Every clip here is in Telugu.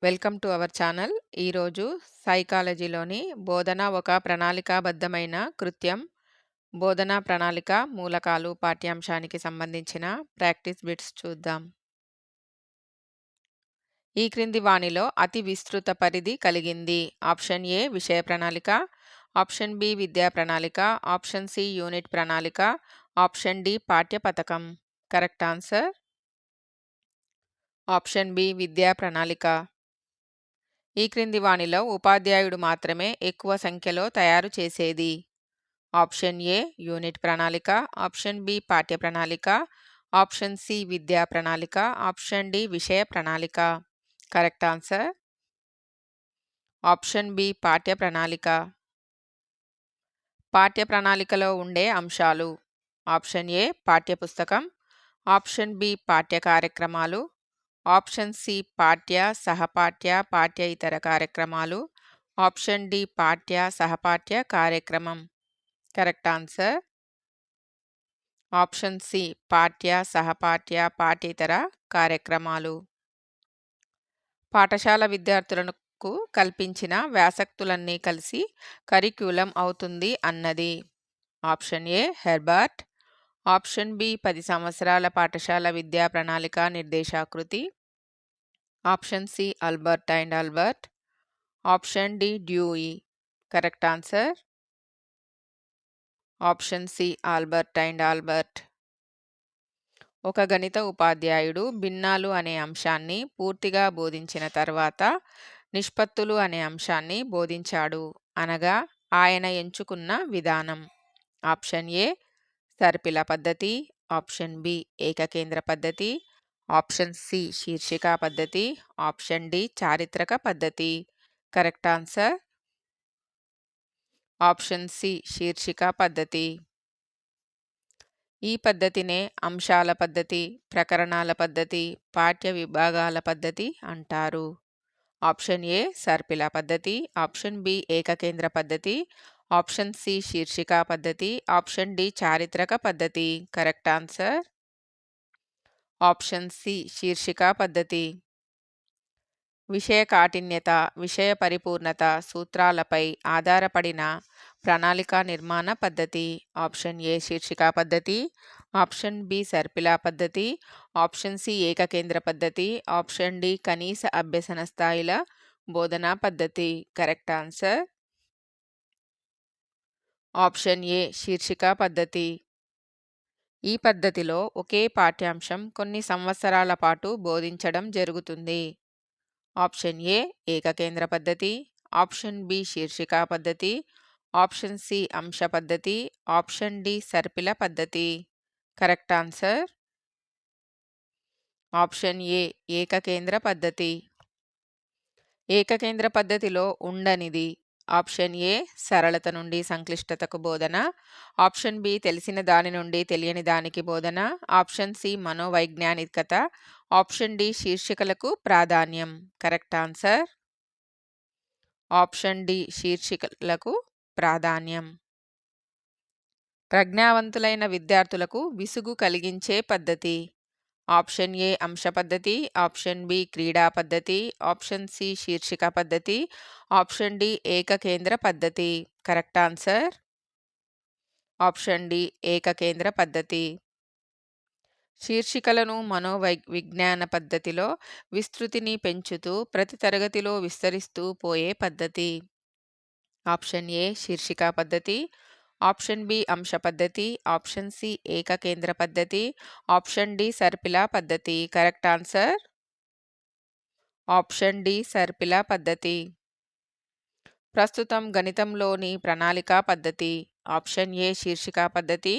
Welcome to our channel. ఈరోజు సైకాలజీలోని బోధన ఒక ప్రణాళికాబద్ధమైన కృత్యం, బోధనా ప్రణాళిక మూలకాలు పాఠ్యాంశానికి సంబంధించిన ప్రాక్టీస్ బిట్స్ చూద్దాం. ఈ క్రింది వాణిలో అతి విస్తృత పరిధి కలిగింది. ఆప్షన్ ఏ విషయ ప్రణాళిక, ఆప్షన్ బి విద్యా ప్రణాళిక, ఆప్షన్ సి యూనిట్ ప్రణాళిక, ఆప్షన్ డి పాఠ్య పథకం. కరెక్ట్ ఆన్సర్ ఆప్షన్ బి విద్యా ప్రణాళిక. ఈ క్రింది వాణిలో ఉపాధ్యాయుడు మాత్రమే ఎక్కువ సంఖ్యలో తయారు చేసేది. ఆప్షన్ ఏ యూనిట్ ప్రణాళిక, ఆప్షన్ బి పాఠ్య ప్రణాళిక, ఆప్షన్ సి విద్యా ప్రణాళిక, ఆప్షన్ డి విషయ ప్రణాళిక. కరెక్ట్ ఆన్సర్ ఆప్షన్ బి పాఠ్య ప్రణాళిక. పాఠ్య ప్రణాళికలో ఉండే అంశాలు: ఆప్షన్ ఏ పాఠ్యపుస్తకం, ఆప్షన్ బి పాఠ్య కార్యక్రమాలు, ఆప్షన్ సి పాఠ్య సహపాఠ్య పాఠ్య ఇతర కార్యక్రమాలు, ఆప్షన్ డి పాఠ్య సహపాఠ్య కార్యక్రమం. కరెక్ట్ ఆన్సర్ ఆప్షన్ సి పాఠ్య సహపాఠ్య పాఠ్యేతర కార్యక్రమాలు. పాఠశాల విద్యార్థులకు కల్పించిన వ్యాసక్తులన్నీ కలిసి కరిక్యులం అవుతుంది అన్నది. Option A Herbert, option B 10 సంవత్సరాల పాఠశాల విద్యా ప్రణాళిక నిర్దేశాకృతి, option C Albert and Albert, option D Dewey. Correct answer option C Albert and Albert. ఒక గణిత ఉపాధ్యాయుడు భిన్నాలు అనే అంశాన్ని పూర్తిగా బోధించిన తర్వాత నిష్పత్తులు అనే అంశాన్ని బోధించాడు అనగా ఆయన ఎంచుకున్న విధానం. ఆప్షన్ ఏ సర్పిల పద్ధతి, ఆప్షన్ బి ఏకకేంద్ర పద్ధతి, ఆప్షన్ సి శీర్షికా పద్ధతి, ఆప్షన్ డి చారిత్రక పద్ధతి. కరెక్ట్ ఆన్సర్ ఆప్షన్ సి శీర్షికా పద్ధతి. ఈ పద్ధతినే అంశాల పద్ధతి, ప్రకరణాల పద్ధతి, పాఠ్య విభాగాల పద్ధతి అంటారు. ఆప్షన్ ఏ సర్పిల పద్ధతి, ఆప్షన్ బి ఏకకేంద్ర పద్ధతి, ఆప్షన్ సి శీర్షికా పద్ధతి, ఆప్షన్ డి చారిత్రక పద్ధతి. కరెక్ట్ ఆన్సర్ ఆప్షన్ సి శీర్షికా పద్ధతి. విషయ కాఠిన్యత, విషయ పరిపూర్ణత సూత్రాలపై ఆధారపడిన ప్రణాళిక నిర్మాణ పద్ధతి. ఆప్షన్ ఏ శీర్షికా పద్ధతి, ఆప్షన్ బి సర్పిలా పద్ధతి, ఆప్షన్ సి ఏకకేంద్ర పద్ధతి, ఆప్షన్ డి కనీస అభ్యసన స్థాయిల బోధనా పద్ధతి. కరెక్ట్ ఆన్సర్ ఆప్షన్ ఏ శీర్షికా పద్ధతి. ఈ పద్ధతిలో ఒకే పాఠ్యాంశం కొన్ని సంవత్సరాల పాటు బోధించడం జరుగుతుంది. ఆప్షన్ ఏ ఏకకేంద్ర పద్ధతి, ఆప్షన్ బి శీర్షికా పద్ధతి, ఆప్షన్ సి అంశ పద్ధతి, ఆప్షన్ డి సర్పిల పద్ధతి. కరెక్ట్ ఆన్సర్ ఆప్షన్ ఏ ఏకకేంద్ర పద్ధతి. ఏకకేంద్ర పద్ధతిలో ఉండనిది: ఆప్షన్ ఏ సరళత నుండి సంక్లిష్టతకు బోధన, ఆప్షన్ బి తెలిసిన దాని నుండి తెలియని దానికి బోధన, ఆప్షన్ సి మనోవైజ్ఞానికత, ఆప్షన్ డి శీర్షికలకు ప్రాధాన్యం. కరెక్ట్ ఆన్సర్ ఆప్షన్ డి శీర్షికలకు ప్రాధాన్యం. ప్రజ్ఞావంతులైన విద్యార్థులకు విసుగు కలిగించే పద్ధతి. ఆప్షన్ ఏ అంశ పద్ధతి, ఆప్షన్ బి క్రీడా పద్ధతి, ఆప్షన్ సి శీర్షిక పద్ధతి, ఆప్షన్ డి ఏకకేంద్ర పద్ధతి. కరెక్ట్ ఆన్సర్ ఆప్షన్ డి ఏకకేంద్ర పద్ధతి. శీర్షికలను విజ్ఞాన పద్ధతిలో విస్తృతిని పెంచుతూ ప్రతి తరగతిలో విస్తరిస్తూ పోయే పద్ధతి. ఆప్షన్ ఏ శీర్షికా పద్ధతి, ఆప్షన్ బి అంశ పద్ధతి, ఆప్షన్ సి ఏకకేంద్ర పద్ధతి, ఆప్షన్ డి సర్పిలా పద్ధతి. కరెక్ట్ ఆన్సర్ ఆప్షన్ డి సర్పిలా పద్ధతి. ప్రస్తుతం గణితంలోని ప్రణాళికా పద్ధతి. ఆప్షన్ ఏ శీర్షికా పద్ధతి,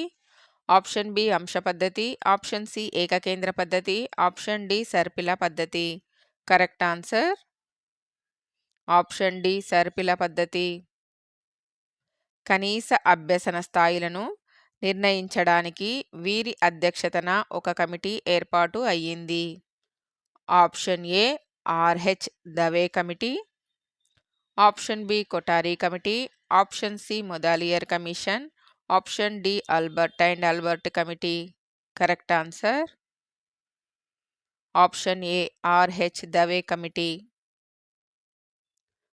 ఆప్షన్ బి అంశ పద్ధతి, ఆప్షన్ సి ఏకకేంద్ర పద్ధతి, ఆప్షన్ డి సర్పిల పద్ధతి. కరెక్ట్ ఆన్సర్ ఆప్షన్ డి సర్పిల పద్ధతి. కనీస అభ్యసన స్థాయిలను నిర్ణయించడానికి వీరి అధ్యక్షతన ఒక కమిటీ ఏర్పాటు అయ్యింది. Option A RH Dave committee, option B Kothari committee, option C Mudaliar commission, option D Albert and Albert committee. Correct answer option A RH Dave committee.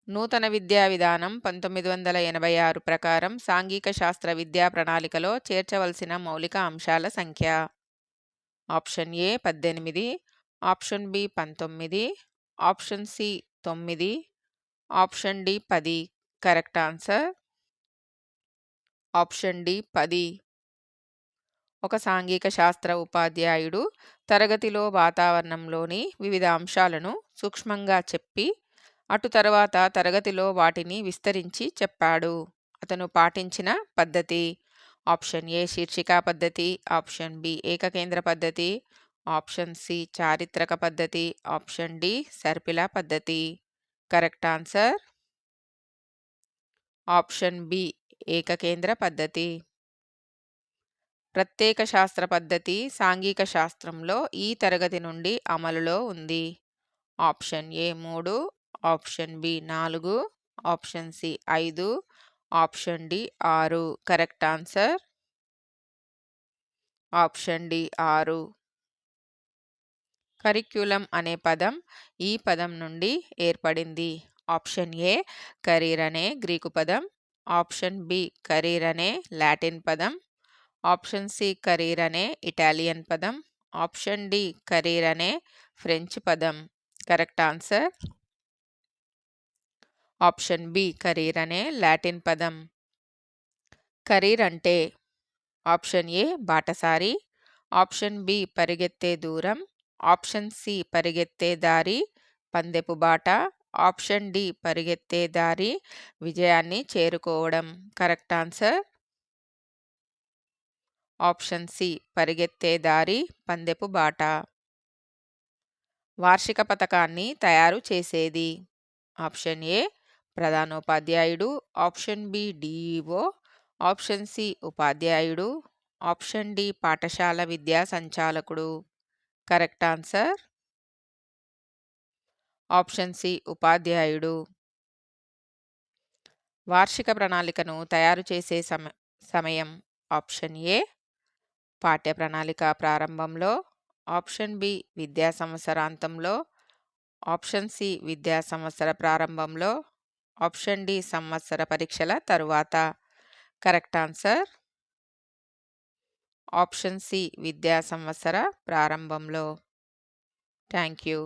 నూతన విద్యా విధానం 1986 ప్రకారం సాంఘిక శాస్త్ర విద్యా ప్రణాళికలో చేర్చవలసిన మౌలిక అంశాల సంఖ్య. Option A 18, option B 19, option C 9, option D 10. Correct answer option D 10. ఒక సాంఘిక శాస్త్ర ఉపాధ్యాయుడు తరగతిలో వాతావరణంలోని వివిధ అంశాలను సూక్ష్మంగా చెప్పి అటు తర్వాత తరగతిలో వాటిని విస్తరించి చెప్పాడు. అతను పాటించిన పద్ధతి. ఆప్షన్ ఏ శీర్షికా పద్ధతి, ఆప్షన్ బి ఏకకేంద్ర పద్ధతి, ఆప్షన్ సి చారిత్రక పద్ధతి, ఆప్షన్ డి సర్పిల పద్ధతి. కరెక్ట్ ఆన్సర్ ఆప్షన్ బి ఏకకేంద్ర పద్ధతి. ప్రత్యేక శాస్త్ర పద్ధతి సాంఘిక శాస్త్రంలో ఈ తరగతి నుండి అమలులో ఉంది. Option A 3, option B 4, option C 5, option D 6. Correct answer option D 6. Curriculum అనే పదం ఈ పదం నుండి ఏర్పడింది. ఆప్షన్ ఏ కరీర్ అనే గ్రీకు పదం, ఆప్షన్ బి కరీర్ అనే లాటిన్ పదం, ఆప్షన్ సి కరీర్ అనే ఇటాలియన్ పదం, ఆప్షన్ డి కరీర్ అనే ఫ్రెంచ్ పదం. కరెక్ట్ ఆన్సర్ ఆప్షన్ బి కరీర్ అనే లాటిన్ పదం. కరీర్ అంటే ఆప్షన్ ఏ బాటసారి, ఆప్షన్ బి పరిగెత్తే దూరం, ఆప్షన్ సి పరిగెత్తే దారి పందెపు బాట, ఆప్షన్ డి పరిగెత్తే దారి విజయాన్ని చేరుకోవడం. కరెక్ట్ ఆన్సర్ ఆప్షన్ సి పరిగెత్తే దారి పందెపు బాట. వార్షిక పథకాన్ని తయారు చేసేది. ఆప్షన్ ఏ ప్రధానోపాధ్యాయుడు, option B DEO, option C ఉపాధ్యాయుడు, ఆప్షన్ డి పాఠశాల విద్యా సంచాలకుడు. కరెక్ట్ ఆన్సర్ ఆప్షన్ సి ఉపాధ్యాయుడు. వార్షిక ప్రణాళికను తయారు చేసే సమయం. ఆప్షన్ ఏ పాఠ్య ప్రణాళిక ప్రారంభంలో, ఆప్షన్ బి విద్యా సంవత్సరాంతంలో, ఆప్షన్ సి విద్యా సంవత్సర ప్రారంభంలో, ఆప్షన్ డి సంవత్సర పరీక్షల తరువాత. కరెక్ట్ ఆన్సర్ ఆప్షన్ సి విద్యా సంవత్సర ప్రారంభంలో. Thank you.